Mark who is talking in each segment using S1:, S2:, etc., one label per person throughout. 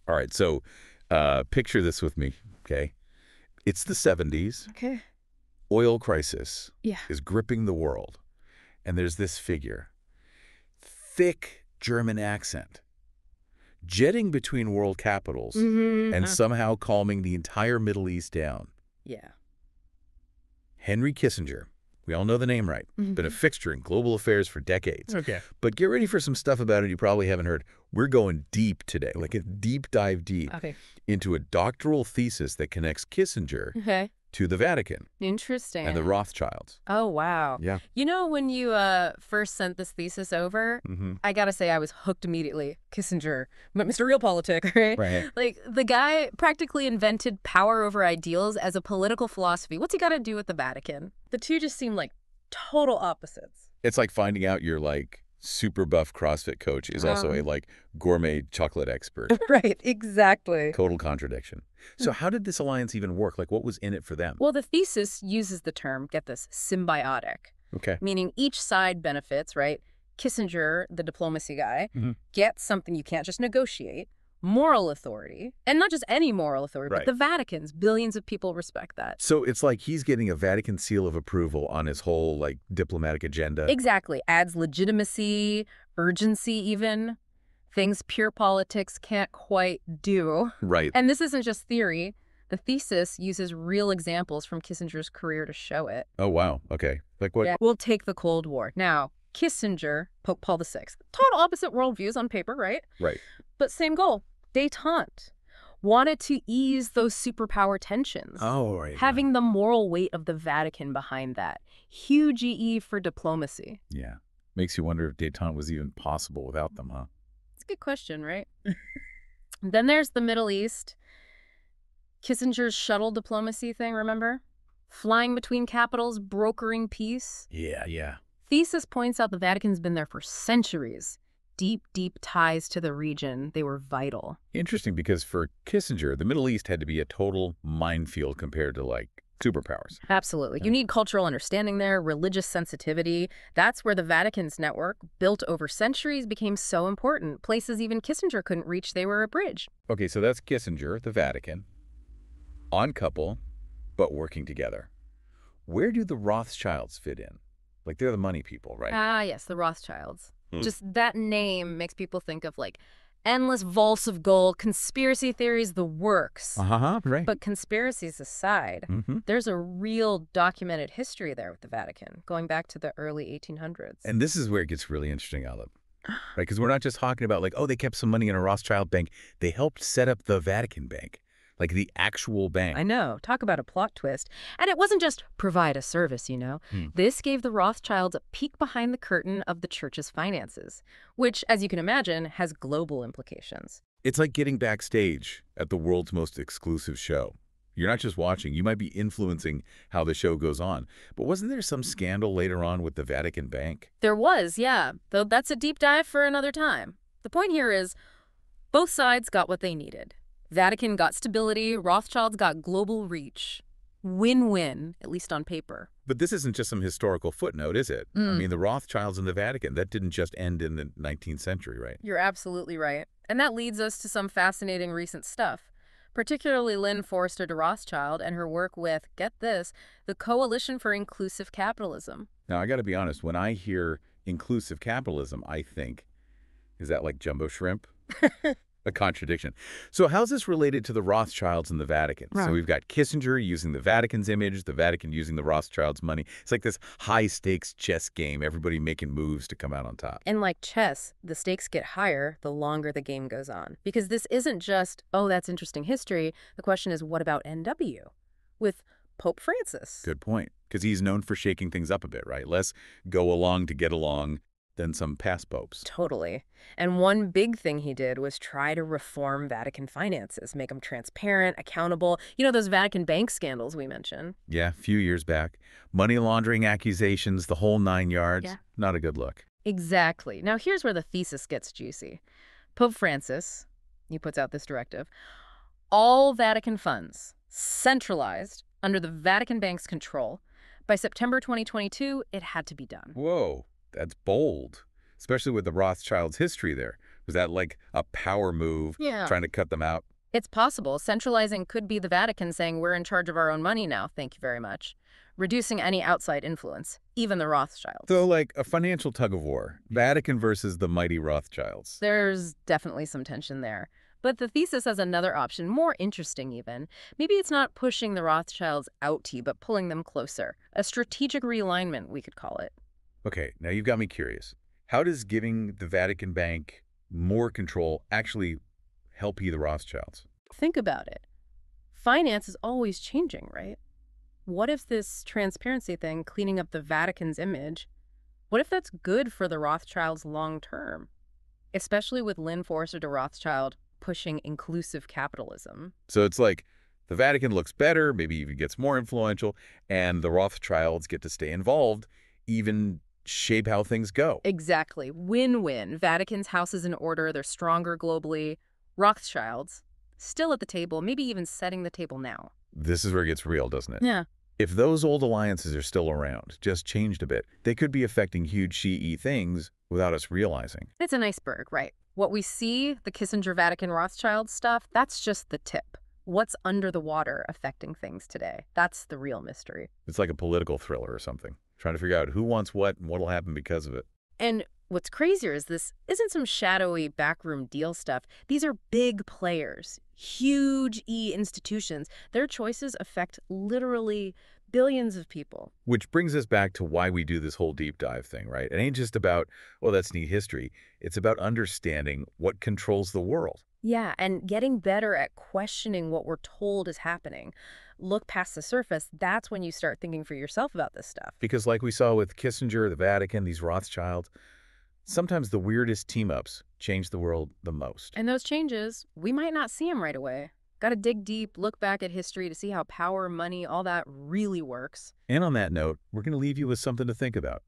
S1: All right, so picture this with me, okay? It's the 70s.
S2: Okay.
S1: Oil crisis
S2: Yeah.
S1: is gripping the world. And there's this figure, thick German accent, jetting between world capitals and somehow calming the entire Middle East down.
S2: Yeah.
S1: Henry Kissinger. We all know the name, right? Been a fixture in global affairs for decades.
S3: Okay.
S1: But get ready for some stuff about it you probably haven't heard. We're going deep today, like a deep dive deep
S2: Okay.
S1: into a doctoral thesis that connects Kissinger
S2: Okay.
S1: to the Vatican
S2: Interesting.
S1: and the Rothschilds.
S2: Oh, wow.
S1: Yeah.
S2: You know, when you first sent this thesis over, I gotta say I was hooked immediately. Kissinger, Mr. Realpolitik, right?
S1: Right.
S2: Like, the guy practically invented power over ideals as a political philosophy. What's he got to do with the Vatican? The two just seem like total opposites.
S1: It's like finding out your, like, super buff CrossFit coach is also a, like, gourmet chocolate expert.
S2: Right, exactly.
S1: Total contradiction. So how did this alliance even work? Like, what was in it for them?
S2: Well, the thesis uses the term, get this, symbiotic,
S1: Okay.
S2: meaning each side benefits, right? Kissinger, the diplomacy guy, gets something you can't just negotiate, moral authority, and not just any moral authority,
S1: Right.
S2: but the Vatican's. Billions of people respect that.
S1: So it's like he's getting a Vatican seal of approval on his whole, like, diplomatic agenda.
S2: Exactly. Adds legitimacy, urgency even, things pure politics can't quite do.
S1: Right.
S2: And this isn't just theory. The thesis uses real examples from Kissinger's career to show it.
S1: Oh, wow. Okay. Like what?
S2: Yeah. We'll take the Cold War. Now, Kissinger, Pope Paul VI, total opposite worldviews on paper, right?
S1: Right.
S2: But same goal, détente. Wanted to ease those superpower tensions.
S1: Oh, right.
S2: Having the moral weight of the Vatican behind that. Huge EE for diplomacy.
S1: Yeah. Makes you wonder if détente was even possible without them, huh?
S2: It's a good question, right? Then there's the Middle East. Kissinger's shuttle diplomacy thing, remember? Flying between capitals, brokering peace.
S1: Yeah.
S2: Thesis points out the Vatican's been there for centuries. Deep, deep ties to the region. They were vital.
S1: Interesting, because for Kissinger, the Middle East had to be a total minefield compared to, like, superpowers.
S2: Absolutely. You need cultural understanding there, religious sensitivity. That's where the Vatican's network, built over centuries, became so important. Places even Kissinger couldn't reach, they were a bridge.
S1: Okay, so that's Kissinger, the Vatican, on couple, but working together. Where do the Rothschilds fit in? Like, they're the money people, right?
S2: Ah, yes, the Rothschilds. Just that name makes people think of, like, endless vaults of gold, conspiracy theories, the works.
S1: Right.
S2: But conspiracies aside, there's a real documented history there with the Vatican, going back to the early 1800s.
S1: And this is where it gets really interesting, Olive. Right? Because we're not just talking about, like, oh, they kept some money in a Rothschild bank. They helped set up the Vatican Bank, like the actual bank.
S2: I know. Talk about a plot twist. And it wasn't just provide a service, you know. This gave the Rothschilds a peek behind the curtain of the church's finances, which, as you can imagine, has global implications.
S1: It's like getting backstage at the world's most exclusive show. You're not just watching, you might be influencing how the show goes on. But wasn't there some scandal later on with the Vatican Bank?
S2: There was, yeah, though that's a deep dive for another time. The point here is both sides got what they needed. Vatican got stability, Rothschilds got global reach. Win-win, at least on paper.
S1: But this isn't just some historical footnote, is it? I mean, the Rothschilds and the Vatican, that didn't just end in the 19th century, right?
S2: You're absolutely right. And that leads us to some fascinating recent stuff, particularly Lynn Forrester de Rothschild and her work with, get this, the Coalition for Inclusive Capitalism.
S1: Now, I got to be honest, when I hear inclusive capitalism, I think, is that like jumbo shrimp? A contradiction. So how's this related to the Rothschilds and the Vatican?
S2: Right.
S1: So we've got Kissinger using the Vatican's image, the Vatican using the Rothschilds' money. It's like this high-stakes chess game, everybody making moves to come out on top.
S2: And like chess, the stakes get higher the longer the game goes on. Because this isn't just, oh, that's interesting history. The question is, what about NW? With Pope Francis.
S1: Good point. Because he's known for shaking things up a bit, right? Less go along to get along than some past popes.
S2: Totally. And one big thing he did was try to reform Vatican finances, make them transparent, accountable. You know, those Vatican bank scandals we mentioned.
S1: Yeah, a few years back. Money laundering accusations, the whole 9 yards.
S2: Yeah.
S1: Not a good look.
S2: Exactly. Now, here's where the thesis gets juicy. Pope Francis, he puts out this directive, all Vatican funds centralized under the Vatican Bank's control. By September 2022, it had to be done.
S1: Whoa, that's bold, especially with the Rothschilds' history there. Was that like a power move,
S2: Yeah.
S1: trying to cut them out?
S2: It's possible. Centralizing could be the Vatican saying we're in charge of our own money now, thank you very much. Reducing any outside influence, even the Rothschilds.
S1: So like a financial tug-of-war, Vatican versus the mighty Rothschilds.
S2: There's definitely some tension there. But the thesis has another option, more interesting even. Maybe it's not pushing the Rothschilds out to you, but pulling them closer. A strategic realignment, we could call it.
S1: Okay, now you've got me curious. How does giving the Vatican Bank more control actually help you, the Rothschilds?
S2: Think about it. Finance is always changing, right? What if this transparency thing, cleaning up the Vatican's image, what if that's good for the Rothschilds long term? Especially with Lynn Forrester de Rothschild pushing inclusive capitalism.
S1: So it's like the Vatican looks better, maybe even gets more influential, and the Rothschilds get to stay involved, even shape how things go.
S2: Exactly. Win-win. Vatican's house is in order. They're stronger globally. Rothschilds, still at the table, maybe even setting the table now.
S1: This is where it gets real, doesn't it?
S2: Yeah.
S1: If those old alliances are still around, just changed a bit, they could be affecting huge CE things without us realizing.
S2: It's an iceberg, right? What we see, the Kissinger-Vatican-Rothschild stuff, that's just the tip. What's under the water affecting things today? That's the real mystery.
S1: It's like a political thriller or something, trying to figure out who wants what and what'll happen because of it.
S2: And what's crazier is this isn't some shadowy backroom deal stuff. These are big players, huge institutions. Their choices affect literally billions of people.
S1: Which brings us back to why we do this whole deep dive thing, right? It ain't just about, well, that's neat history. It's about understanding what controls the world.
S2: Yeah, and getting better at questioning what we're told is happening. Look past the surface. That's when you start thinking for yourself about this stuff.
S1: Because like we saw with Kissinger, the Vatican, these Rothschilds, sometimes the weirdest team-ups change the world the most.
S2: And those changes, we might not see them right away. Got to dig deep, look back at history to see how power, money, all that really works.
S1: And on that note, we're going to leave you with something to think about.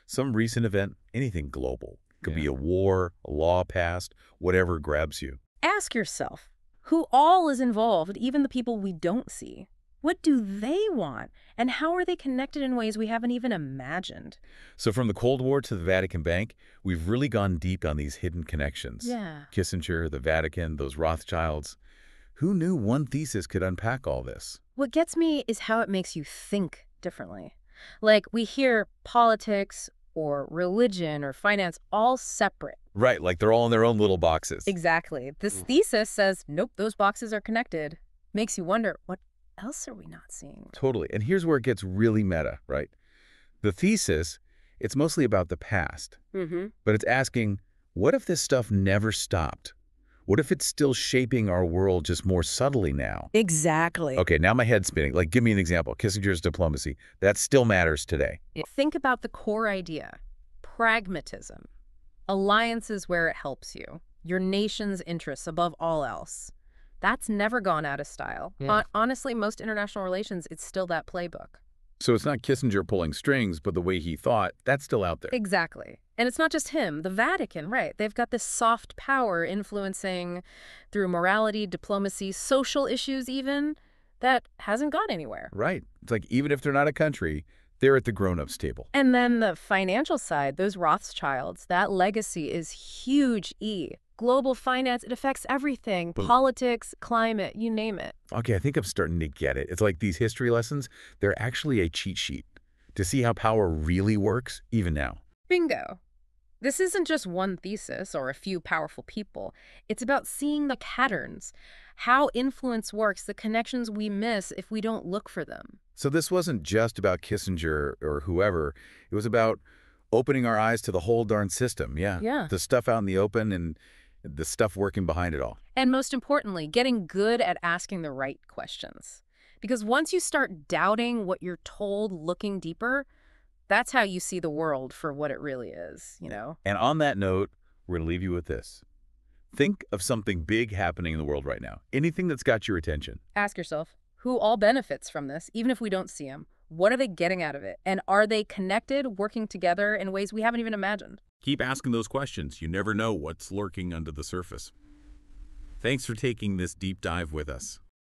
S1: Some recent event, anything global. Could be a war, a law passed, whatever grabs you.
S2: Ask yourself, who all is involved, even the people we don't see? What do they want? And how are they connected in ways we haven't even imagined?
S1: So from the Cold War to the Vatican Bank, we've really gone deep on these hidden connections.
S2: Yeah.
S1: Kissinger, the Vatican, those Rothschilds. Who knew one thesis could unpack all this?
S2: What gets me is how it makes you think differently. Like, we hear politics or religion or finance all separate.
S1: Right, like they're all in their own little boxes.
S2: Exactly. This thesis says, nope, those boxes are connected. Makes you wonder, what else are we not seeing?
S1: Totally. And here's where it gets really meta, right? The thesis, it's mostly about the past. But it's asking, what if this stuff never stopped? What if it's still shaping our world just more subtly now?
S2: Exactly.
S1: Okay, now my head's spinning. Like, give me an example. Kissinger's diplomacy. That still matters today.
S2: Think about the core idea. Pragmatism. Alliances where it helps you. Your nation's interests above all else. That's never gone out of style. Honestly, most international relations, it's still that playbook.
S1: So it's not Kissinger pulling strings, but the way he thought, that's still out there.
S2: Exactly. And it's not just him. The Vatican, right? They've got this soft power influencing through morality, diplomacy, social issues even, that hasn't gone anywhere.
S1: Right. It's like even if they're not a country, they're at the grown-ups table.
S2: And then the financial side, those Rothschilds, that legacy is huge E. Global finance, it affects everything. Politics, climate, you name it.
S1: Okay, I think I'm starting to get it. It's like these history lessons, they're actually a cheat sheet to see how power really works, even now.
S2: Bingo. This isn't just one thesis or a few powerful people. It's about seeing the patterns, how influence works, the connections we miss if we don't look for them.
S1: So this wasn't just about Kissinger or whoever. It was about opening our eyes to the whole darn system. Yeah. The stuff out in the open and the stuff working behind it all.
S2: And most importantly, getting good at asking the right questions. Because once you start doubting what you're told, looking deeper, that's how you see the world for what it really is, you know?
S1: And on that note, we're going to leave you with this. Think of something big happening in the world right now. Anything that's got your attention.
S2: Ask yourself, who all benefits from this, even if we don't see them? What are they getting out of it? And are they connected, working together in ways we haven't even imagined?
S1: Keep asking those questions. You never know what's lurking under the surface. Thanks for taking this deep dive with us.